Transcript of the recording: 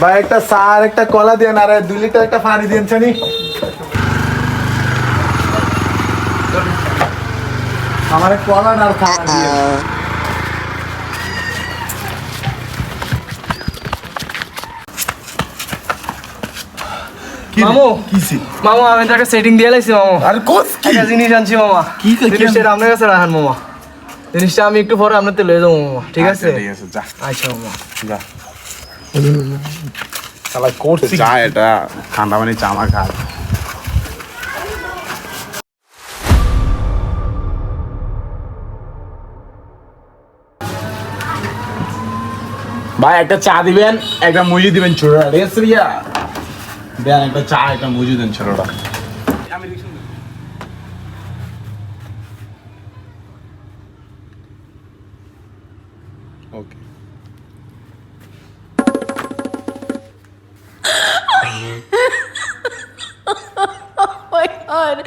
ভাই একটা চা আর একটা কলা দেন আর 2 লিটার একটা পানি দেন ছানি। আমার কলা আর চা দিয়ে মামু কিছি মামু আমি একটা সেটিং দিয়ে লাইছি মামু। আর কোস কি একটা জিনিস আনছি মামা। কি জিনিসটা আপনার কাছে রাখেন মামা। জিনিসটা আমি একটু পরে আপনার লয়ে যাবো মামা, ঠিক আছে? ঠিক আছে যা আচ্ছা মামা। যা শালা করছি যা এটা ঠান্ডা পানি চামা খা। ভাই একটা চা দিবেন, একটা মুজি দিবেন ছোটটা, ঠিক আছে ভাইয়া? দেন একটা চা একটা মুজি দেন ছোটটা। ওকে Oh my god.